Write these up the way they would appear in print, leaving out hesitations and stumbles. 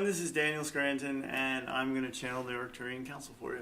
everyone, this is Daniel Scranton, and I'm going to channel the Arcturian Council for you.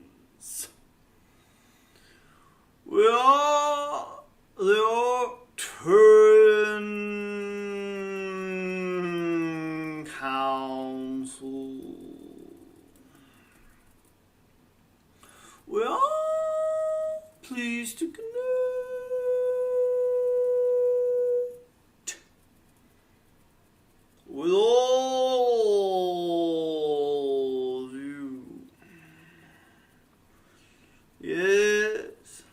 Greetings. We are the Arcturian Council. We are pleased to connect with all of you. Yes,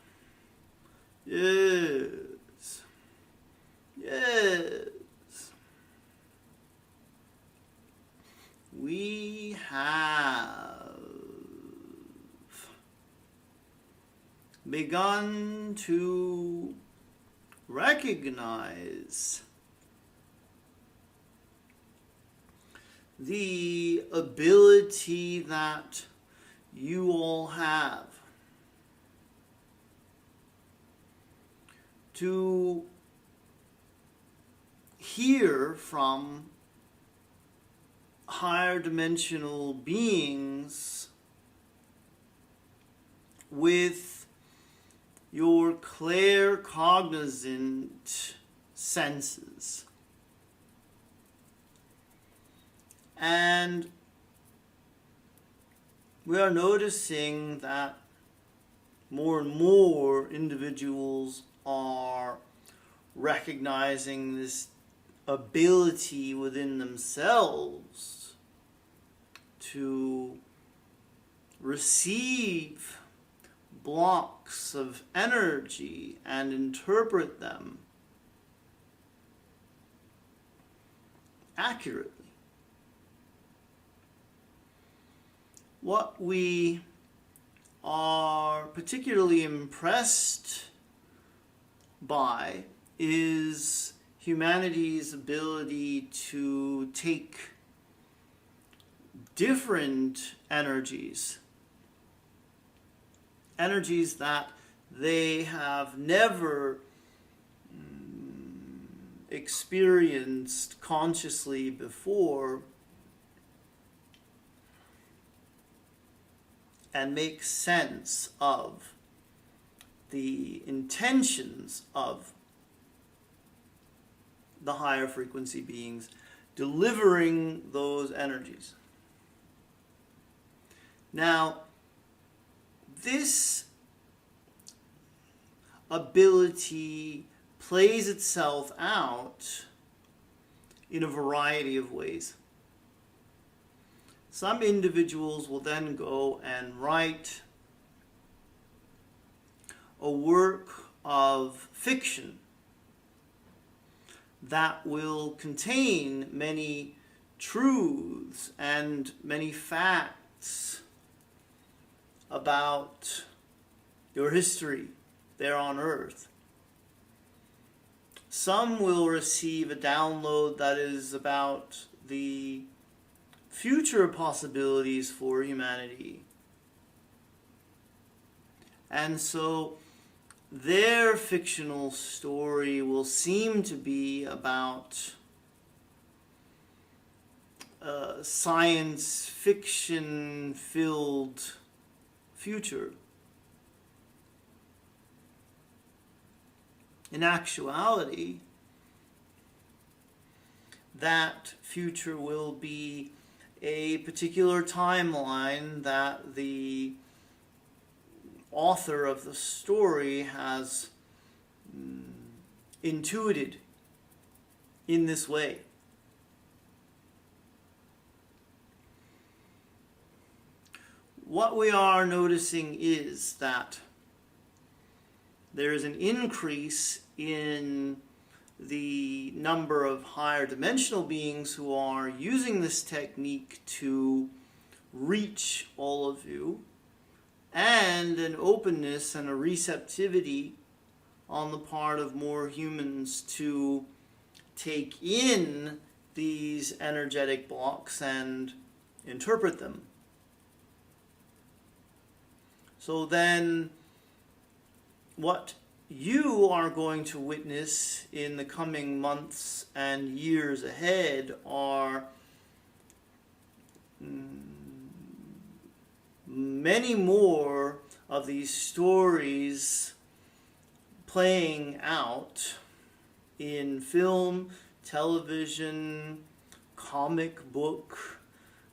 yes, yes. We have begun to recognize the ability that you all have to hear from higher dimensional beings with your claircognizant senses. And we are noticing that more and more individuals are recognizing this ability within themselves to receive blocks of energy and interpret them accurately. What we are particularly impressed by is humanity's ability to take different energies that they have never experienced consciously before, and make sense of the intentions of the higher frequency beings delivering those energies. Now, this ability plays itself out in a variety of ways. Some individuals will then go and write a work of fiction that will contain many truths and many facts about your history there on Earth. Some will receive a download that is about the future possibilities for humanity. And so their fictional story will seem to be about a science fiction filled future. In actuality, that future will be a particular timeline that the author of the story has intuited in this way. What we are noticing is that there is an increase in the number of higher dimensional beings who are using this technique to reach all of you, and an openness and a receptivity on the part of more humans to take in these energetic blocks and interpret them. So then, what you are going to witness in the coming months and years ahead are many more of these stories playing out in film, television, comic book,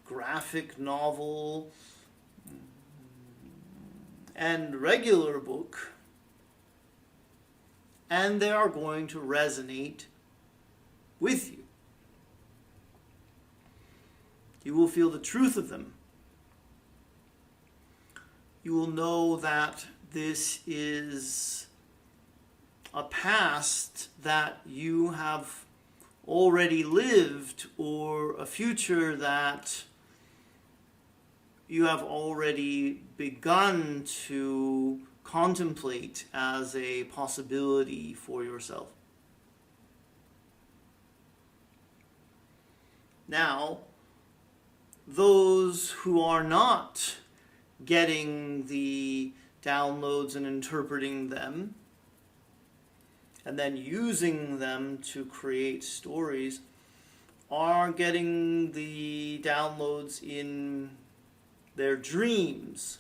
graphic novel, and regular book. And they are going to resonate with you. You will feel the truth of them. You will know that this is a past that you have already lived, or a future that you have already begun to contemplate as a possibility for yourself. Now, those who are not getting the downloads and interpreting them, and then using them to create stories, are getting the downloads in their dreams.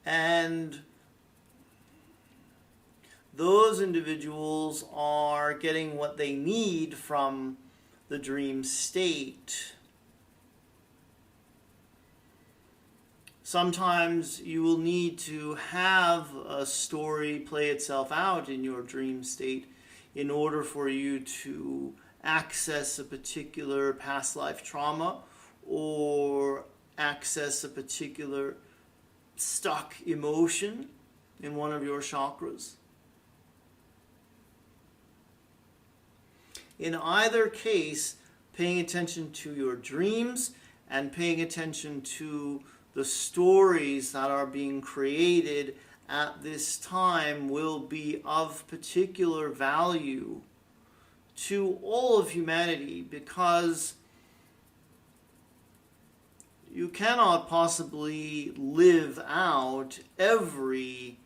And those individuals are getting what they need from the dream state. Sometimes you will need to have a story play itself out in your dream state in order for you to access a particular past life trauma, or access a particular stuck emotion in one of your chakras. In either case, paying attention to your dreams and paying attention to the stories that are being created at this time will be of particular value to all of humanity, because you cannot possibly live out every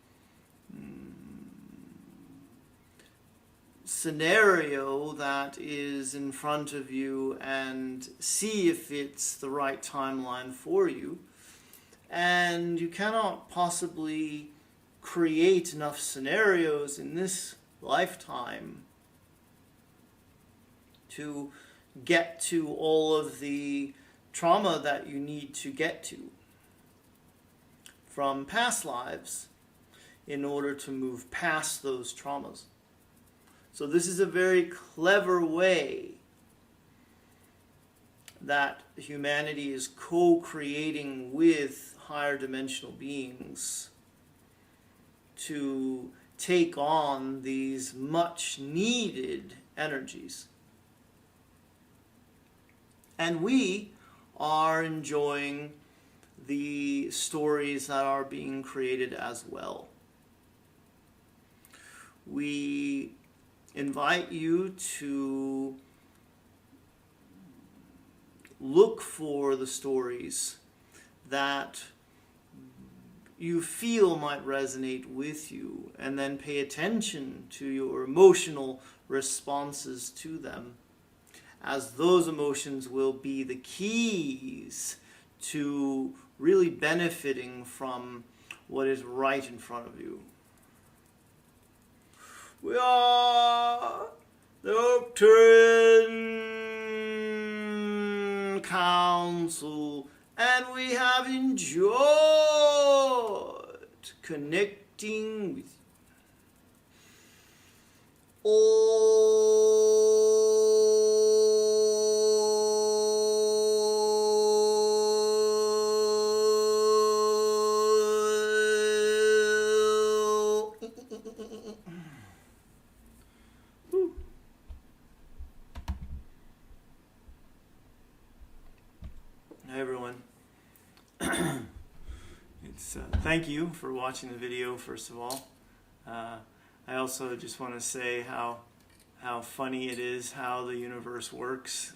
scenario that is in front of you and see if it's the right timeline for you. And you cannot possibly create enough scenarios in this lifetime to get to all of the trauma that you need to get to from past lives in order to move past those traumas. So this is a very clever way that humanity is co-creating with higher dimensional beings to take on these much needed energies. And we are enjoying the stories that are being created as well. We invite you to look for the stories that you feel might resonate with you, and then pay attention to your emotional responses to them, as those emotions will be the keys to really benefiting from what is right in front of you. We are the Arcturian Council, and we have enjoyed connecting with you. Hi everyone. Thank you for watching the video, first of all. I also just want to say how funny it is how the universe works,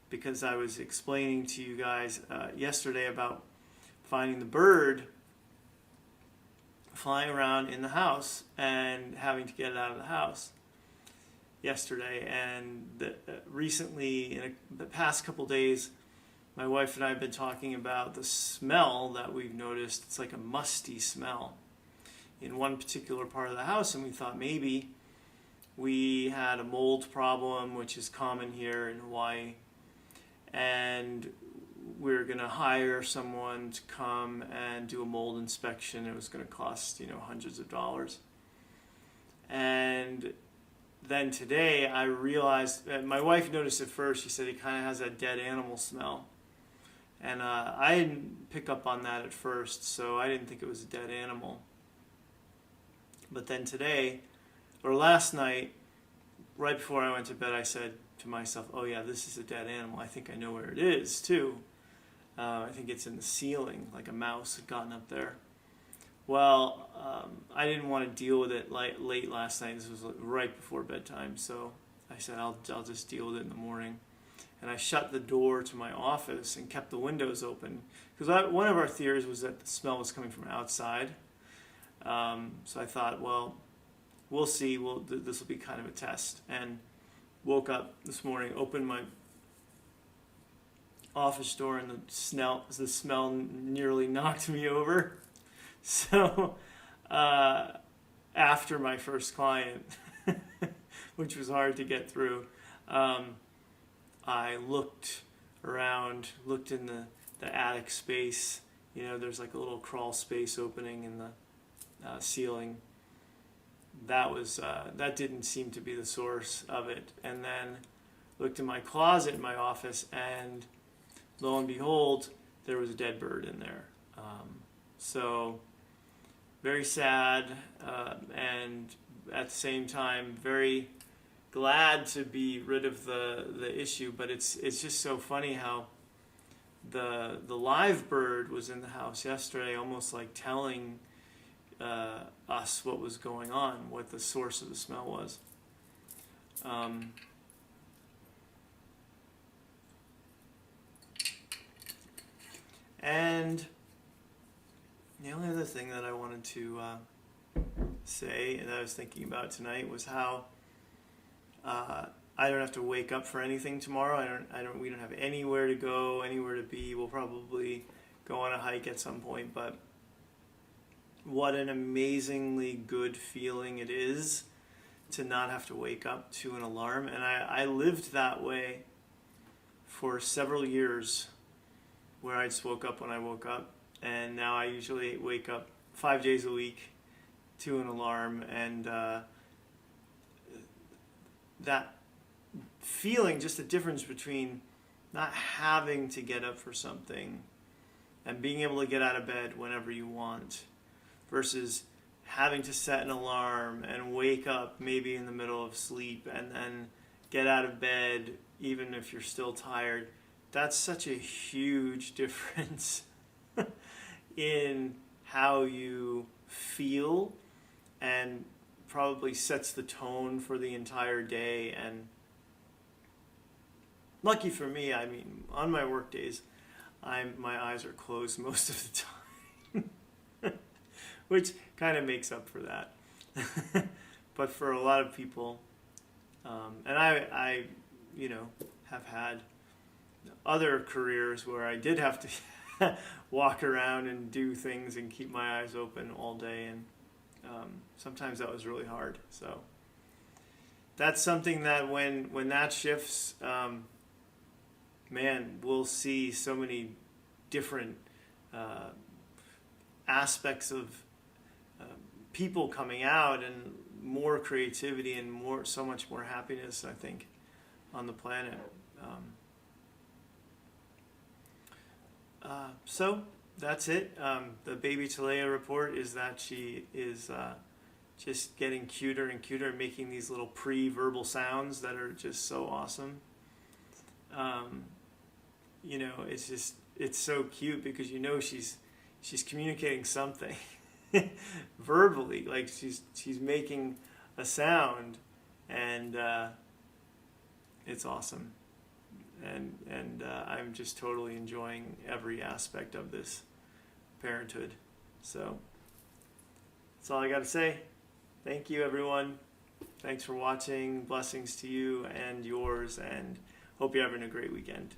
because I was explaining to you guys yesterday about finding the bird flying around in the house and having to get it out of the house yesterday. And recently, in the past couple days, my wife and I have been talking about the smell that we've noticed. It's like a musty smell in one particular part of the house, and we thought maybe we had a mold problem, which is common here in Hawaii, and we're going to hire someone to come and do a mold inspection. It was going to cost, hundreds of dollars. And then today I realized, my wife noticed it first. She said it kind of has that dead animal smell. And I didn't pick up on that at first, so I didn't think it was a dead animal. But then today, or last night, right before I went to bed, I said to myself, oh yeah, this is a dead animal. I think I know where it is, too. I think it's in the ceiling, like a mouse had gotten up there. Well, I didn't want to deal with it late last night. This was right before bedtime, so I said I'll just deal with it in the morning. And I shut the door to my office and kept the windows open, because one of our theories was that the smell was coming from outside. So I thought, well, we'll see. This will be kind of a test. And woke up this morning, opened my office door, and the smell nearly knocked me over. So after my first client, which was hard to get through, I looked around, looked in the attic space. There's like a little crawl space opening in the ceiling. That didn't seem to be the source of it. And then looked in my closet in my office, and lo and behold, there was a dead bird in there. So very sad, and at the same time very glad to be rid of the issue. But it's just so funny how the live bird was in the house yesterday, almost like telling us what was going on, what the source of the smell was. And the only other thing that I wanted to say, and I was thinking about tonight, was how I don't have to wake up for anything tomorrow. We don't have anywhere to go, anywhere to be. We'll probably go on a hike at some point, but what an amazingly good feeling it is to not have to wake up to an alarm. And I lived that way for several years, where I just woke up when I woke up, and now I usually wake up 5 days a week to an alarm. And that feeling, just the difference between not having to get up for something and being able to get out of bed whenever you want, versus having to set an alarm and wake up maybe in the middle of sleep and then get out of bed even if you're still tired. That's such a huge difference in how you feel, and probably sets the tone for the entire day. And lucky for me, I mean, on my work days, my eyes are closed most of the time, which kind of makes up for that. But for a lot of people, and I, you know, have had other careers where I did have to walk around and do things and keep my eyes open all day, and sometimes that was really hard. So that's something that when that shifts, man, we'll see so many different aspects of people coming out, and more creativity and so much more happiness, I think, on the planet. So that's it. The baby Talea report is that she is just getting cuter and cuter, and making these little pre-verbal sounds that are just so awesome. You know, it's so cute because you know she's communicating something verbally, like she's making a sound, and it's awesome. And I'm just totally enjoying every aspect of this parenthood. So that's all I got to say. Thank you, everyone. Thanks for watching. Blessings to you and yours, and hope you're having a great weekend.